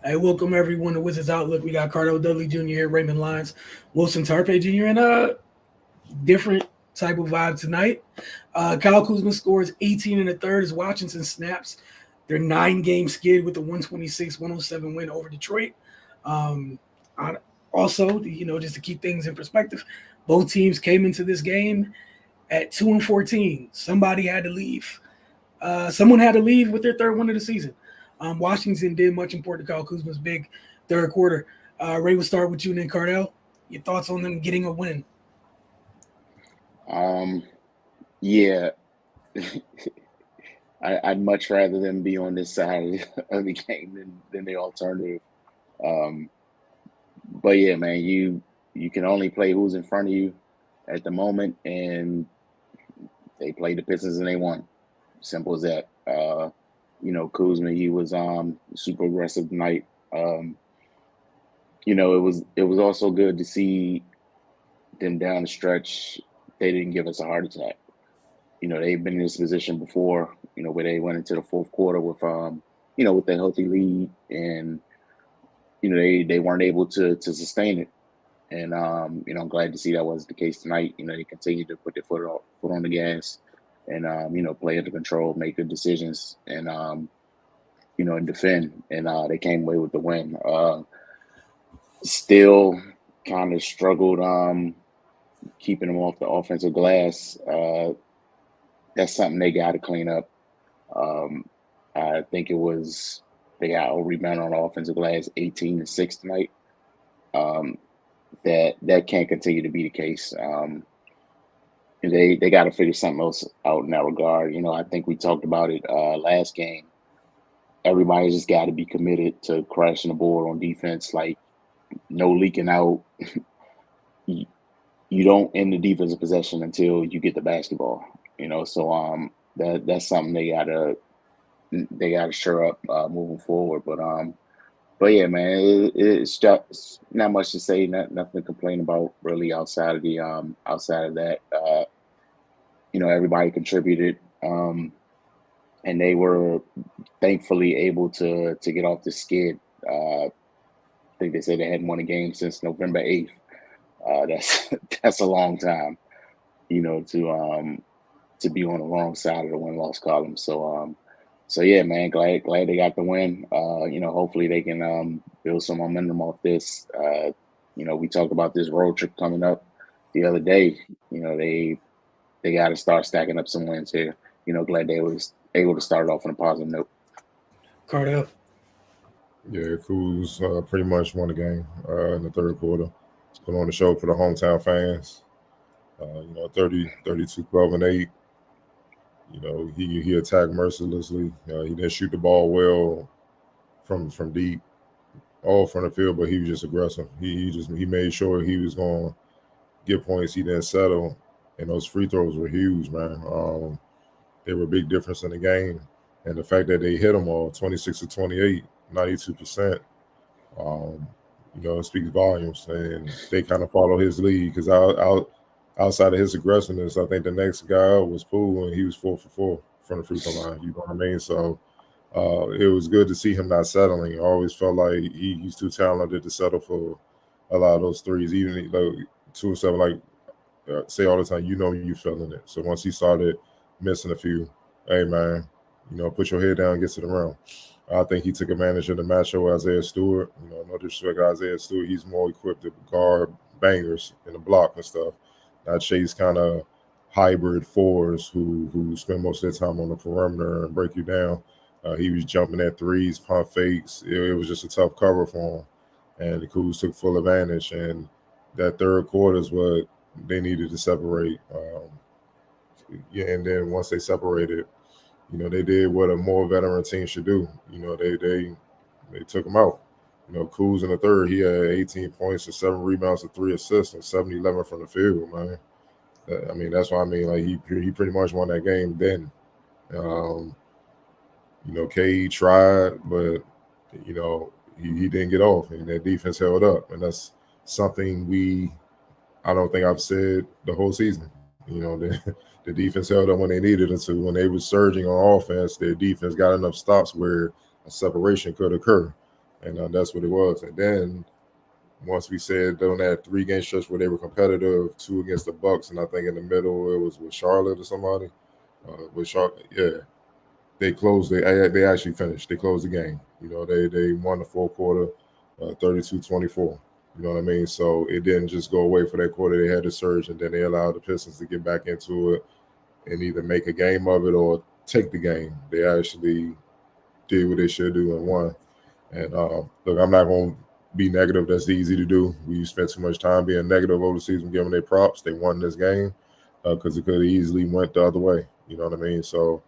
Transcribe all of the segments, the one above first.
Hey, welcome everyone to Wizards Outlook. We got Cardo Dudley Jr. here, Raymond Lyons, Wilson Tarpe Jr., and a different type of vibe tonight. Kyle Kuzma scores 18 in the third as Washington snaps their 9-game skid with the 126-107 win over Detroit. Um, Also, just to keep things in perspective, both teams came into this game at 2-14. Somebody had to leave. Someone had to leave with their third win of the season. Washington did much important to Kyle Kuzma's big third quarter. Ray, we'll start with you and then Cardell. Your thoughts on them getting a win? Um, yeah, I'd much rather them be on this side of the game than the alternative. Um, but yeah, man, you can only play who's in front of you at the moment, and they played the Pistons and they won. Simple as that. Kuzma, he was super aggressive tonight. Um, it was also good to see them down the stretch. They didn't give us a heart attack. They've been in this position before, where they went into the fourth quarter with a healthy lead, and they weren't able to sustain it. And I'm glad to see that was the case tonight. They continue to put their foot on the gas, and play under control, make good decisions, and defend. And they came away with the win. Still kind of struggled keeping them off the offensive glass. That's something they got to clean up. Um, I think it was they got a rebound on the offensive glass 18-6 tonight. Um, that can't continue to be the case. They got to figure something else out in that regard. I think we talked about it last game. Everybody's just got to be committed to crashing the board on defense, like no leaking out. you, you don't end the defensive possession until you get the basketball. So that's something they gotta sure up moving forward. But yeah, man, it's just not much to say, nothing to complain about really outside of that. Everybody contributed, and they were thankfully able to get off the skid. I think they said they hadn't won a game since November 8th. That's that's a long time, to be on the wrong side of the win loss column. So yeah, man, glad they got the win. Hopefully they can build some momentum off this. We talked about this road trip coming up the other day. They got to start stacking up some wins here. Glad they was able to start off on a positive note. Cardell. Yeah, Kuz pretty much won the game in the third quarter. Put on the show for the hometown fans. 30, 32, 12, and 8. He attacked mercilessly. He didn't shoot the ball well from deep, all from the field, but he was just aggressive. He made sure he was going to get points. He didn't settle, and those free throws were huge, man. They were a big difference in the game, and the fact that they hit them all 26 to 28, 92%. Um, it speaks volumes, and they kind of follow his lead because outside of his aggressiveness, I think the next guy was Poole, and he was 4 for 4 from the free throw line. You know what I mean? So it was good to see him not settling. I always felt like he's too talented to settle for a lot of those threes, even like 2 or 7. Like say all the time, you feeling it. So once he started missing a few, hey man, put your head down, get to the rim. I think he took advantage of the matchup with Isaiah Stewart. No disrespect to Isaiah Stewart, he's more equipped to guard bangers in the block and stuff. Not chase kind of hybrid fours who spend most of their time on the perimeter and break you down. He was jumping at threes, pump fakes. It was just a tough cover for him, and the Cougs took full advantage. And that third quarter is what they needed to separate. Yeah, and then once they separated, they did what a more veteran team should do. They took him out. Kuz in the third, he had 18 points and 7 rebounds and 3 assists and 7-11 from the field, man. I mean, that's what I mean. Like he pretty much won that game then. Um, K tried, but he didn't get off, and that defense held up, and that's something I don't think I've said the whole season. The defense held up when they needed it to. When they were surging on offense, their defense got enough stops where a separation could occur. And that's what it was. And then once we said on that 3-game stretch where they were competitive, 2 against the Bucks, and I think in the middle it was with Charlotte or somebody. With Charlotte, yeah, they closed. They actually finished. They closed the game. They won the fourth quarter, 32-24. You know what I mean? So it didn't just go away for that quarter. They had to surge, and then they allowed the Pistons to get back into it and either make a game of it or take the game. They actually did what they should do and won. And look, I'm not going to be negative. That's easy to do. We spent too much time being negative over the season, giving their props. They won this game because it could have easily went the other way. You know what I mean? So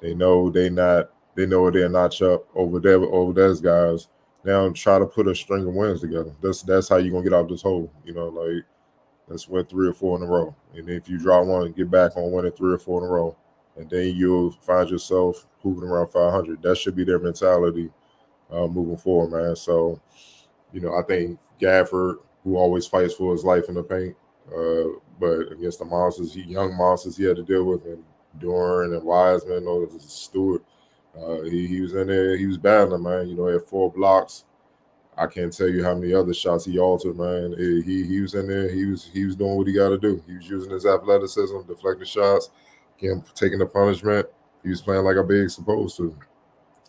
they know they're a notch up over those guys. Now try to put a string of wins together. That's how you're gonna get out of this hole. Like let's win 3 or 4 in a row. And if you draw one, get back on winning 3 or 4 in a row. And then you'll find yourself moving around 500. That should be their mentality moving forward, man. So, I think Gafford, who always fights for his life in the paint, but against the monsters, young monsters he had to deal with, and Duran and Wiseman, or Stewart, he was in there. He was battling, man. He had 4 blocks. I can't tell you how many other shots he altered, man. He was in there. He was doing what he got to do. He was using his athleticism, deflecting shots, taking the punishment. He was playing like a big supposed to.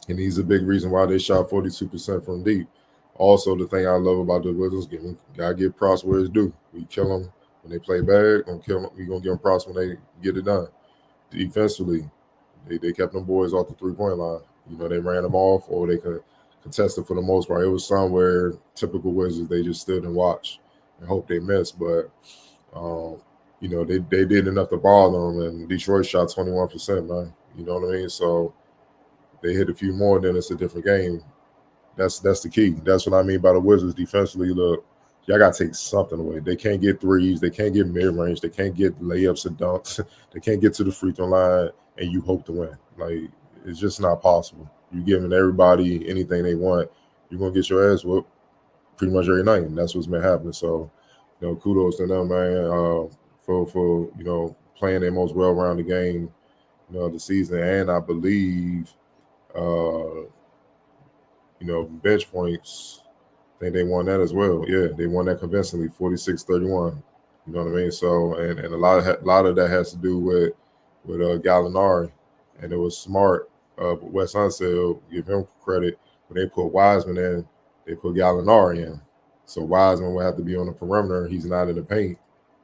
And he's a big reason why they shot 42% from deep. Also, the thing I love about the Wizards, gotta give props where it's due. We kill them when they play bad. We're gonna give them props when they get it done. Defensively, they kept them boys off the 3-point line. They ran them off, or they could contest it for the most part. It was somewhere typical Wizards. They just stood and watched and hope they missed. But they did enough to bother them. And Detroit shot 21%, man. You know what I mean? So they hit a few more, then it's a different game. That's the key. That's what I mean by the Wizards defensively. Look, y'all got to take something away. They can't get threes. They can't get mid-range. They can't get layups and dunks. They can't get to the free throw line, and you hope to win. Like, it's just not possible. You're giving everybody anything they want, you're going to get your ass whooped pretty much every night, and that's what's been happening. So, kudos to them, man, for playing their most well-rounded game, of the season. And I believe bench points, I think they won that as well. Yeah, they won that convincingly, 46-31. You know what I mean? So, and a lot of that has to do with Gallinari, and it was smart. Wes Unseld, give him credit, when they put Wiseman in, they put Gallinari in. So Wiseman will have to be on the perimeter. He's not in the paint.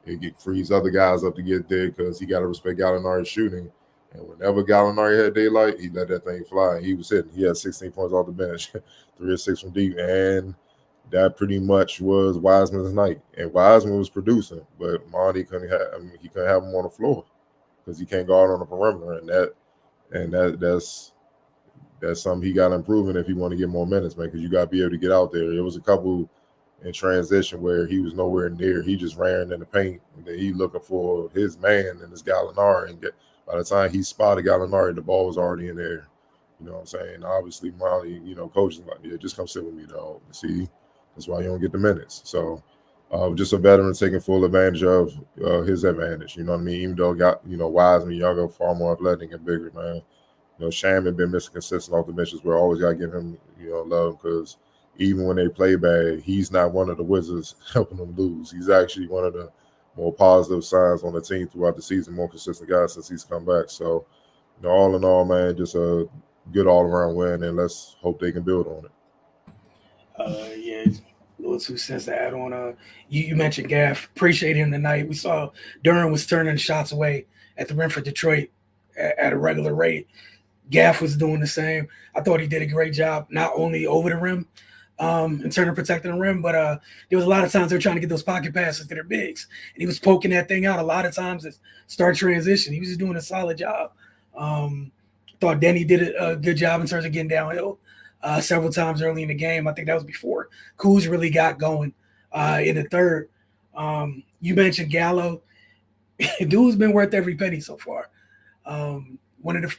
It frees other guys up to get there because he got to respect Gallinari's shooting. And whenever Gallinari had daylight, he let that thing fly. He was hitting. He had 16 points off the bench, 3 or 6 from deep. And that pretty much was Wiseman's night. And Wiseman was producing, but Monty couldn't have him on the floor because he can't guard on the perimeter. And that's something he got improving if he want to get more minutes, man, because you got to be able to get out there. There was a couple in transition where he was nowhere near. He just ran in the paint. And then he looking for his man and his Gallinari, and by the time he spotted Gallinari, the ball was already in there. You know what I'm saying? Obviously, Molly, coaching like, yeah, just come sit with me, dog. See, that's why you don't get the minutes. So, just a veteran taking full advantage of his advantage. You know what I mean? Even though Wiseman, younger, far more athletic and bigger, man. Sham had been missing consistent off the benches. We're always got to give him, love, because even when they play bad, he's not one of the Wizards helping them lose. He's actually one of the more positive signs on the team throughout the season, more consistent guy since he's come back. So, all in all, man, just a good all-around win, and let's hope they can build on it. Yeah, a little 2 cents to add on. You mentioned Gaff. Appreciate him tonight. We saw Duran was turning shots away at the rim for Detroit at a regular rate. Gaff was doing the same. I thought he did a great job, not only over the rim, in terms of protecting the rim, but there was a lot of times they were trying to get those pocket passes to their bigs, and he was poking that thing out a lot of times at start transition. He was just doing a solid job. Thought Denny did a good job in terms of getting downhill several times early in the game. I think that was before Kuz really got going in the third. You mentioned Gallo. Dude's been worth every penny so far. One of the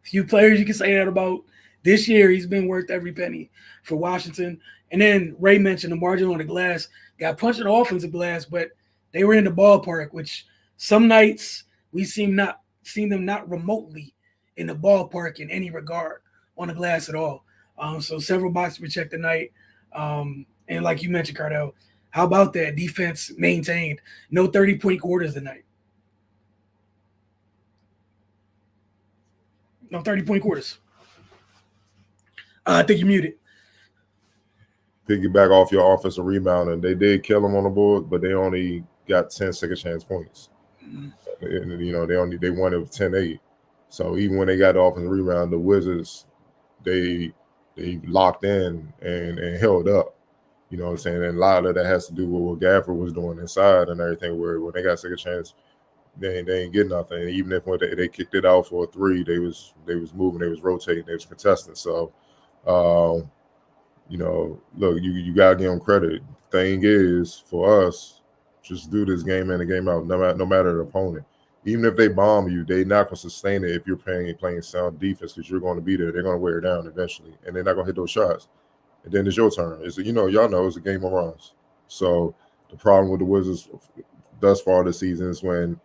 few players you can say that about this year. He's been worth every penny for Washington. And then Ray mentioned the margin on the glass. Got punched in the offensive glass, but they were in the ballpark, which some nights we seen them not remotely in the ballpark in any regard on the glass at all. So several boxes were checked tonight. And like you mentioned, Cardell, how about that defense maintained? No 30-point quarters tonight. No 30-point quarters. I think you're muted. Piggyback off your offensive rebound, and they did kill them on the board, but they only got 10 second chance points. And, they won it with 10-8. So even when they got the offensive rebound, the Wizards, they locked in and held up. You know what I'm saying? And a lot of that has to do with what Gafford was doing inside and everything, where when they got second chance, they ain't get nothing. And even if when they kicked it out for a three, they was moving, they was rotating, they was contesting. So look, you gotta give them credit. Thing is, for us, just do this game in and game out, no matter the opponent. Even if they bomb you, they're not gonna sustain it if you're playing sound defense, because you're going to be there. They're gonna wear it down eventually, and they're not gonna hit those shots. And then it's your turn. Y'all know it's a game of runs. So the problem with the Wizards thus far this season is when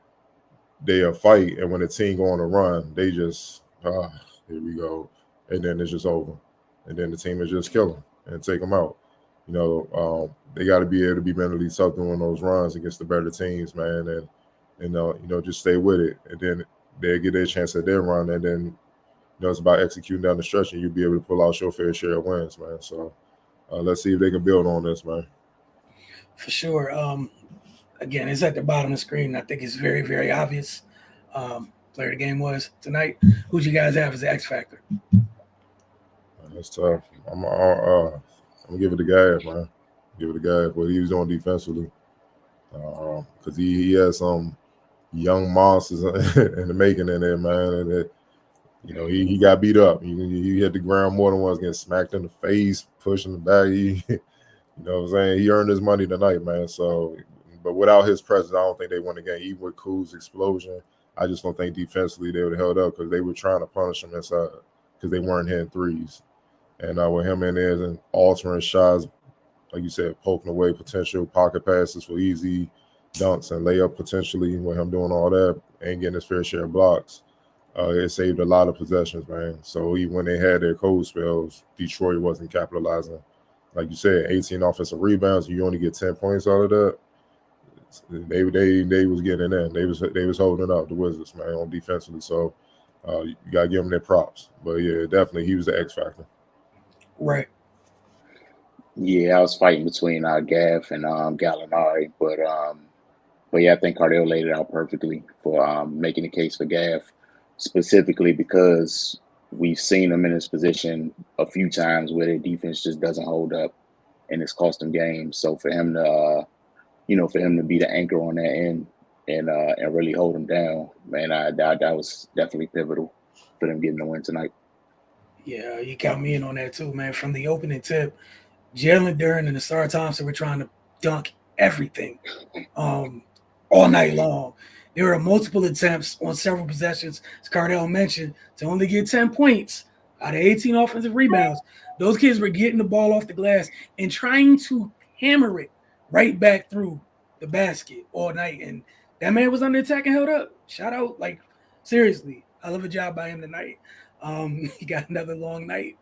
they fight, and when the team go on a run, they just here we go, and then it's just over, and then the team is just kill them and take them out. They got to be able to be mentally tough doing those runs against the better teams, man, and just stay with it, and then they get their chance at their run, and then it's about executing down the stretch, and you'll be able to pull out your fair share of wins, man. So let's see if they can build on this, man. For sure. Again, it's at the bottom of the screen. I think it's very, very obvious player the game was tonight. Who'd you guys have as the X factor? That's tough. I'm gonna give it to Gav, man. Give it to Gav. What he was doing defensively, because he has some young monsters in the making in there, man. And he got beat up. He hit the ground more than once, getting smacked in the face, pushing the back. You know what I'm saying? He earned his money tonight, man. So, but without his presence, I don't think they won the game. Even with Kuz's explosion, I just don't think defensively they would have held up, because they were trying to punish him inside, because they weren't hitting threes. And with him in there and altering shots, like you said, poking away potential pocket passes for easy dunks and layup potentially, with him doing all that and getting his fair share of blocks, it saved a lot of possessions, man. So even when they had their cold spells, Detroit wasn't capitalizing. Like you said, 18 offensive rebounds, you only get 10 points out of that. They was getting in. They was holding up the Wizards, man, on defensively. So you gotta give them their props. But yeah, definitely he was the X factor. Right. Yeah, I was fighting between Gaff and Gallinari, but yeah, I think Cardell laid it out perfectly for making the case for Gaff, specifically because we've seen him in this position a few times where their defense just doesn't hold up, and it's cost them games. So for him to be the anchor on that end and really hold them down, man, that was definitely pivotal for them getting the win tonight. Yeah, you count me in on that too, man. From the opening tip, Jalen Duren and Asar Thompson were trying to dunk everything all night long. There were multiple attempts on several possessions, as Cardell mentioned, to only get 10 points out of 18 offensive rebounds. Those kids were getting the ball off the glass and trying to hammer it right back through the basket all night. And that man was under attack and held up. Shout out, seriously, hell of a job by him tonight. He got another long night.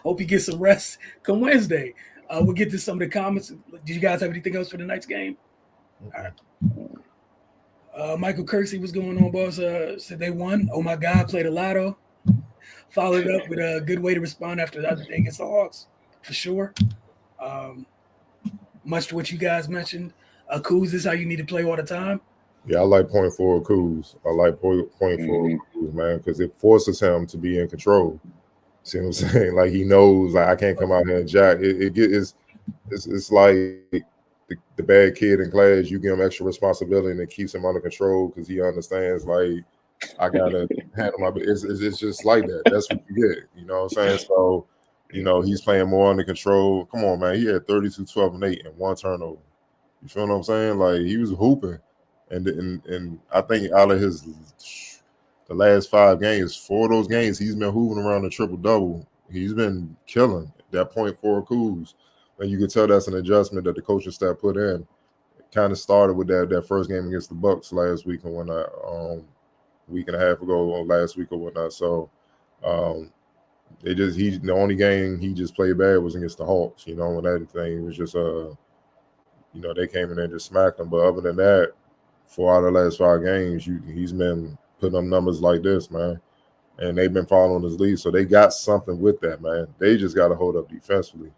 Hope he gets some rest come Wednesday. We'll get to some of the comments. Did you guys have anything else for tonight's game? All right. Michael Kersey, what's going on, boss? Said they won. Oh my God, played a lotto. Followed up with a good way to respond after the other day against the Hawks, for sure. Much to what you guys mentioned. Kuz is how you need to play all the time. Yeah, I like point forward Kuz. I like point forward Kuz, man, because it forces him to be in control. See what I'm saying? Like, he knows, I can't come out here and jack. It's like the bad kid in class. You give him extra responsibility and it keeps him under control, because he understands, I gotta handle my. It's just like that. That's what you get. You know what I'm saying? So, he's playing more under control. Come on, man. He had 32, 12, and 8 and 1 turnover. You feel what I'm saying? He was hooping, and I think out of the last 5 games, 4 of those games, he's been hooving around the triple-double. He's been killing that point for Kuz. And you can tell that's an adjustment that the coaching staff put in. It kind of started with that first game against the Bucks last week and whatnot, week and a half ago or last week or whatnot. So, the only game he just played bad was against the Hawks. You know, when that thing was just they came in and just smacked him. But other than that, 4 out of the last 5 games, he's been putting up numbers like this, man. And they've been following his lead, so they got something with that, man. They just got to hold up defensively.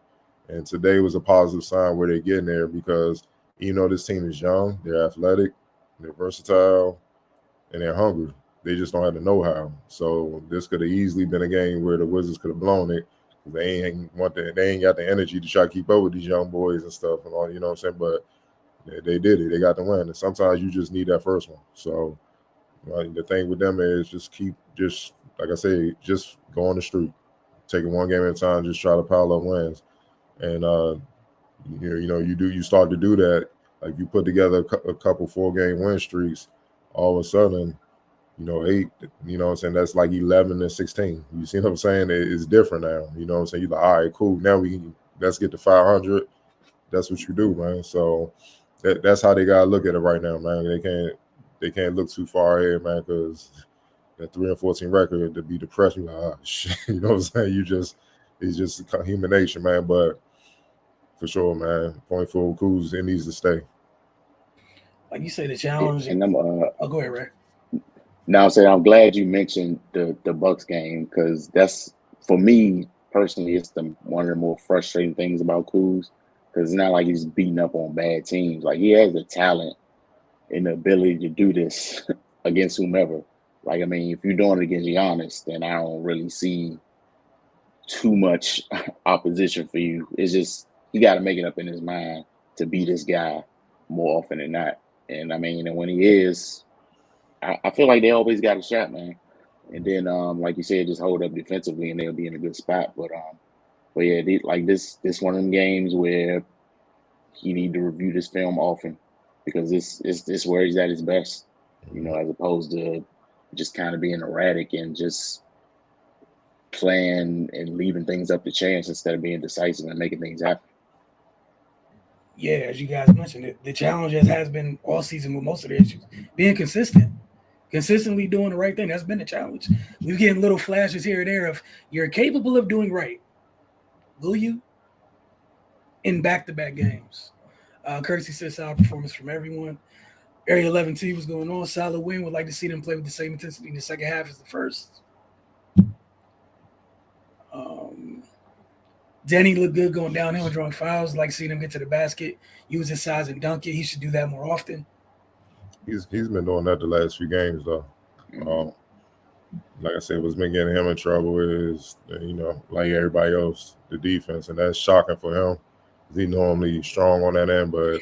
And today was a positive sign where they're getting there because this team is young, they're athletic, they're versatile, and they're hungry. They just don't have the know-how. So this could have easily been a game where the Wizards could have blown it. They ain't got the energy to try to keep up with these young boys and stuff and all, you know what I'm saying? But they did it. They got the win. And sometimes you just need that first one. So the thing with them is just like I say, just go on the street, taking one game at a time, just try to pile up wins. And you start to do that. Like you put together a couple 4-game win streaks, all of a sudden, 8, you know what I'm saying? That's like 11 and 16. You see what I'm saying? It's different now. You know what I'm saying? You're like, all right, cool. Now let's get to 500. That's what you do, man. So that's how they gotta look at it right now, man. They can't look too far ahead, man, because that 3-14 record to be depressed, you're like, shit. You know what I'm saying? It's just human nature, man. But for sure, man, point for Kuz, it needs to stay. Like you say, the challenge. And go ahead, Ray. Now, I'm glad you mentioned the Bucks game because that's, for me personally, it's one of the more frustrating things about Kuz because it's not like he's beating up on bad teams. Like he has the talent and the ability to do this against whomever. Like, I mean, if you're doing it against Giannis, then I don't really see too much opposition for you. It's just he got to make it up in his mind to beat this guy more often than not. And I mean, and when he is, I feel like they always got a shot, man. And then, like you said, just hold up defensively, and they'll be in a good spot. But yeah, this one of them games where he need to review this film often because this where he's at his best, as opposed to just kind of being erratic and just playing and leaving things up to chance instead of being decisive and making things happen. Yeah, as you guys mentioned, the challenge has been all season with most of the issues being consistently doing the right thing. That's been the challenge. We're getting little flashes here and there of you're capable of doing right. Will you? In back-to-back games. Courtesy says solid performance from everyone. Area 11T was going on. Solid win. Would like to see them play with the same intensity in the second half as the first. Denny looked good going downhill and drawing fouls. Like seeing him get to the basket, use his size and dunk it. He should do that more often. He's been doing that the last few games, though. Like I said, what's been getting him in trouble is, like everybody else, the defense, and that's shocking for him. He's normally strong on that end, but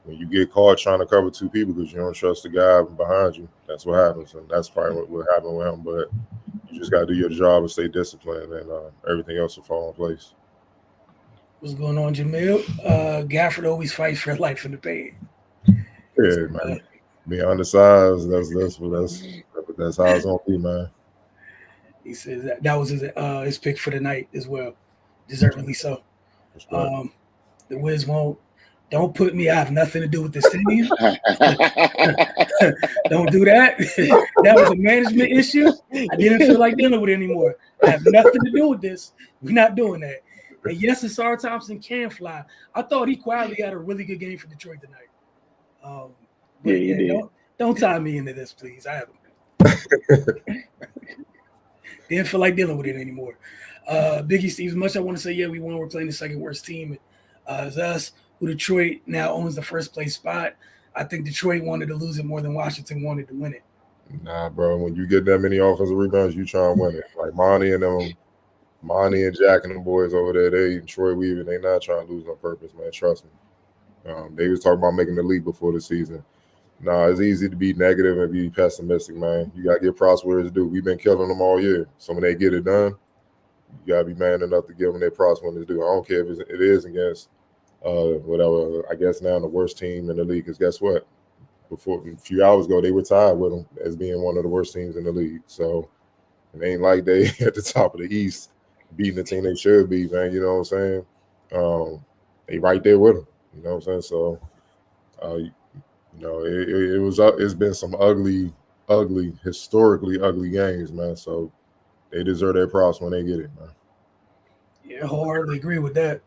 when you get caught trying to cover 2 people because you don't trust the guy behind you, that's what happens, and that's probably what happened with him. But you just got to do your job and stay disciplined, and everything else will fall in place. What's going on, Jamil? Gafford always fights for life in the paint. Yeah, man. Being undersized, that's how it's gonna be, man. He says that was his pick for the night as well, deservedly so. The Wiz don't put me. I have nothing to do with this team. Don't do that. That was a management issue. I didn't feel like dealing with it anymore. I have nothing to do with this. We're not doing that. And yes, Asar Thompson can fly. I thought he quietly had a really good game for Detroit tonight. Don't tie me into this, please. I haven't. Didn't feel like dealing with it anymore. Biggie Steve, as much as I want to say, yeah, we won. We're playing the second worst team. It's us, who Detroit now owns the first place spot. I think Detroit wanted to lose it more than Washington wanted to win it. Nah, bro. When you get that many offensive rebounds, you try and win it. Like Monty and Jack and them boys over there, they Troy Weaver, they not trying to lose on purpose, man. Trust me. They was talking about making the league before the season. Nah, it's easy to be negative and be pessimistic, man. You got to give props where it's due. We've been killing them all year. So when they get it done, you got to be man enough to give them their props when it's due. I don't care if it is against whatever, I guess now the worst team in the league. Because guess what? Before a few hours ago, they were tied with them as being one of the worst teams in the league. So it ain't like they at the top of the East beating the team they should be, man. You know what I'm saying? They right there with them. You know what I'm saying? So, it's been some ugly, historically ugly games, man. So they deserve their props when they get it, man. Yeah, I wholeheartedly agree with that.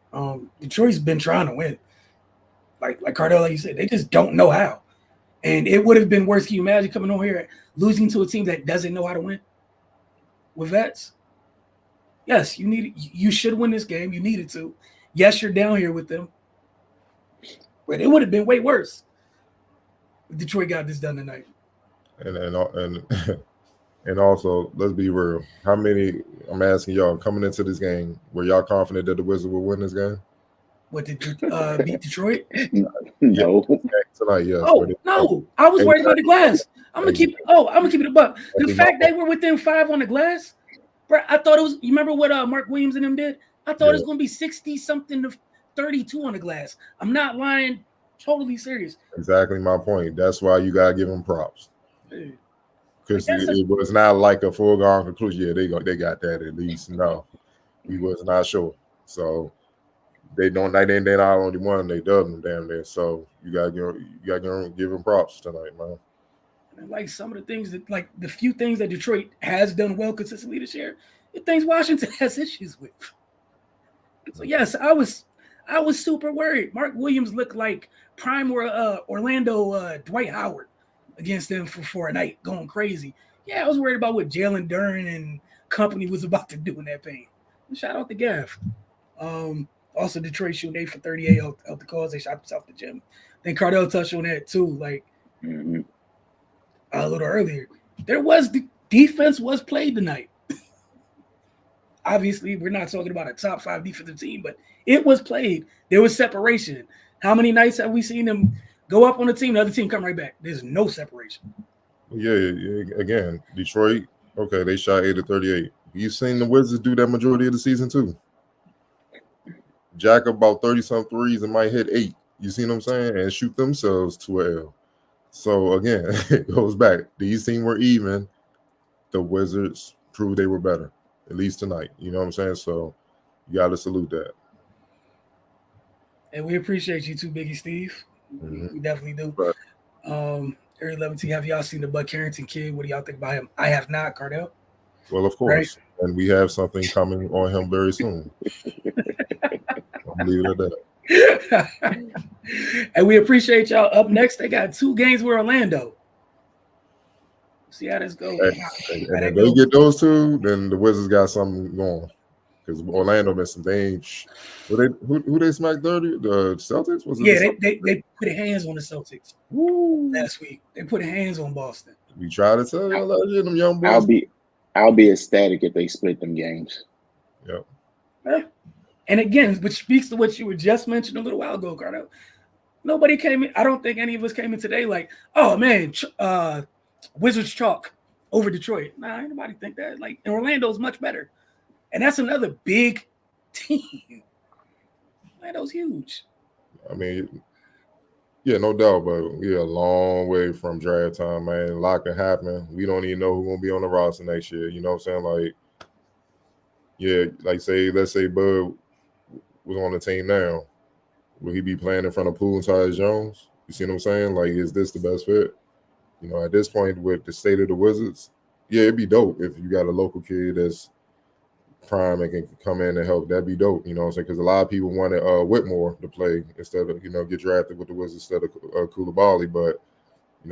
Detroit's been trying to win. Like Cardell, like you said, they just don't know how. And it would have been worse. Can you imagine coming over here losing to a team that doesn't know how to win with vets? Yes, you should win this game. You needed to. Yes, you're down here with them. But it would have been way worse if Detroit got this done tonight. And also, let's be real. How many? I'm asking y'all coming into this game. Were y'all confident that the Wizards would win this game? What did beat Detroit? No. Tonight, yes. Oh no, I was worried about the glass. I'm gonna keep it a buck. The fact they were within 5 on the glass, bro. I thought it was. You remember what Mark Williams and them did? I thought it was gonna be 60 something to 32 on the glass. I'm not lying. Totally serious. Exactly my point. That's why you gotta give them props. Because it was not like a foregone conclusion. Yeah, they got that at least. No, we was not sure. So they're not only one, they dubbed them damn near. So you gotta give them props tonight, man. And like some of the things that, like the few things that Detroit has done well consistently this year, the things Washington has issues with. So yes, I was super worried. Mark Williams looked like prime Orlando Dwight Howard against them for a night, going crazy. Yeah, I was worried about what Jalen Duren and company was about to do in that paint. Shout out to Gav. Also, Detroit shooting 8 for 38 out the calls. They shot themselves the gym. Then Cardell touched on that too, like a little earlier. The defense was played tonight. Obviously, we're not talking about a top 5 defensive team, but it was played. There was separation. How many nights have we seen them go up on the team, the other team come right back? There's no separation. Yeah. Again, Detroit, okay, they shot 8 of 38. You've seen the Wizards do that majority of the season too. Jack about 30-some threes and might hit 8. You see what I'm saying? And shoot themselves to a L. So again, it goes back. These teams were even. The Wizards proved they were better, at least tonight. You know what I'm saying? So you got to salute that. And we appreciate you too, Biggie Steve. We definitely do. Right. Area 11T, have y'all seen the Bud Carrington kid? What do y'all think about him? I have not, Cardell. Well, of course. Right. And we have something coming on him very soon. I'll leave it at that. And we appreciate y'all. Up next, they got 2 games with Orlando. See how this goes. And if they get those 2, then the Wizards got something going. Because Orlando missed some things. Who they smacked 30? The Celtics? Was it they put hands on the Celtics last week. They put hands on Boston. We try to tell y'all that, them young boys. I'll be ecstatic if they split them games. Yep. Yeah. And again, which speaks to what you were just mentioning a little while ago, Cardo. Nobody came in. I don't think any of us came in today like, oh man, Wizards chalk over Detroit. Nah, ain't nobody think that. Like, and Orlando's much better. And that's another big team. Orlando's huge. I mean, yeah, no doubt, but we're a long way from draft time, man. A lot can happen. We don't even know who's going to be on the roster next year. You know what I'm saying? Like, yeah, let's say Bud was on the team now. Will he be playing in front of Poole and Tyus Jones? You see what I'm saying? Like, is this the best fit? You know, at this point with the state of the Wizards, yeah, it'd be dope if you got a local kid that's prime and can come in and help. That'd be dope, you know what I'm saying? Because a lot of people wanted Whitmore to play instead of, get drafted with the Wizards instead of Koulibaly. But,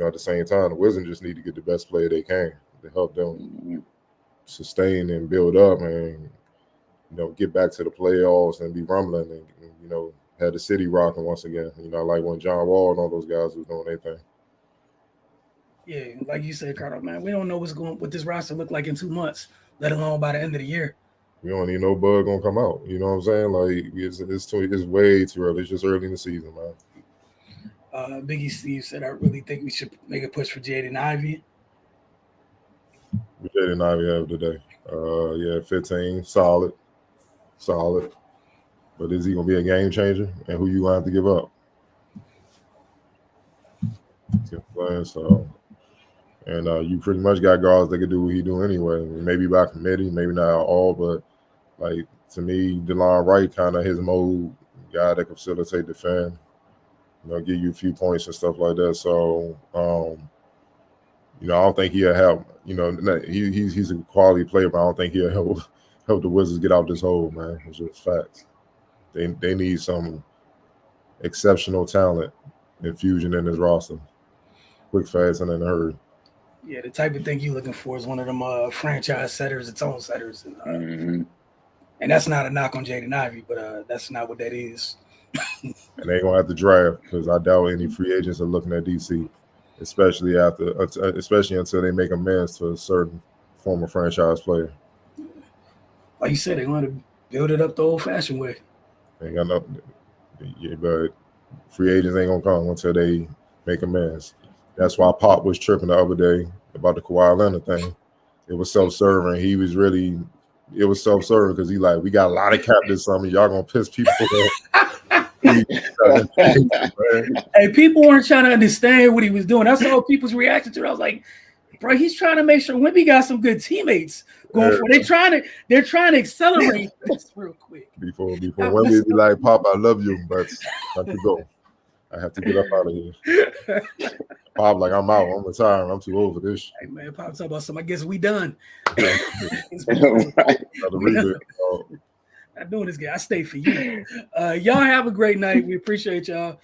at the same time, the Wizards just need to get the best player they can to help them sustain and build up and, get back to the playoffs and be rumbling and have the city rocking once again. Like when John Wall and all those guys was doing their thing. Yeah, like you said, Cardo, man, we don't know what this roster look like in 2 months, let alone by the end of the year. We don't even know Bud gonna come out. You know what I'm saying? Like it's way too early. It's just early in the season, man. Biggie Steve said, I really think we should make a push for Jaden Ivey. We Jaden Ivey have today. 15, solid. But is he gonna be a game changer? And who you gonna have to give up? So, and you pretty much got guards that can do what he do anyway. Maybe by committee, maybe not all, but like to me, DeLon Wright kind of his mode guy that can facilitate, defend, give you a few points and stuff like that. So, I don't think he'll help. He's a quality player, but I don't think he'll help the Wizards get out this hole, man. It's just facts. They need some exceptional talent infusion in this roster, quick, fast, and in a hurry. Yeah, the type of thing you're looking for is one of them franchise setters, its own setters, and that's not a knock on Jaden Ivey, but that's not what that is. And they ain't gonna have to draft because I doubt any free agents are looking at DC, especially until they make amends to a certain former franchise player. Like you said, they want to build it up the old-fashioned way. Ain't got nothing. Yeah, but free agents ain't gonna come until they make amends. That's why Pop was tripping the other day about the Kawhi Leonard thing. It was self-serving. It was self-serving because he like, we got a lot of cap this summer. Y'all gonna piss people off. Hey, people weren't trying to understand what he was doing. That's all people's reaction to it. I was like, bro, he's trying to make sure Wemby got some good teammates going for it. They're trying to accelerate this real quick. Before Wemby be like, Pop, I love you, but I have to go. I have to get up out of here. Pop, like, I'm out. I'm retiring. I'm too old for this. Hey, man, Pop talk about something. I guess we done. Not doing this game. I stay for you. Y'all have a great night. We appreciate y'all.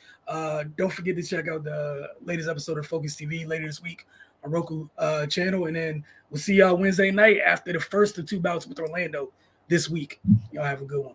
Don't forget to check out the latest episode of Focus TV later this week on Roku channel. And then we'll see y'all Wednesday night after the first of 2 bouts with Orlando this week. Y'all have a good one.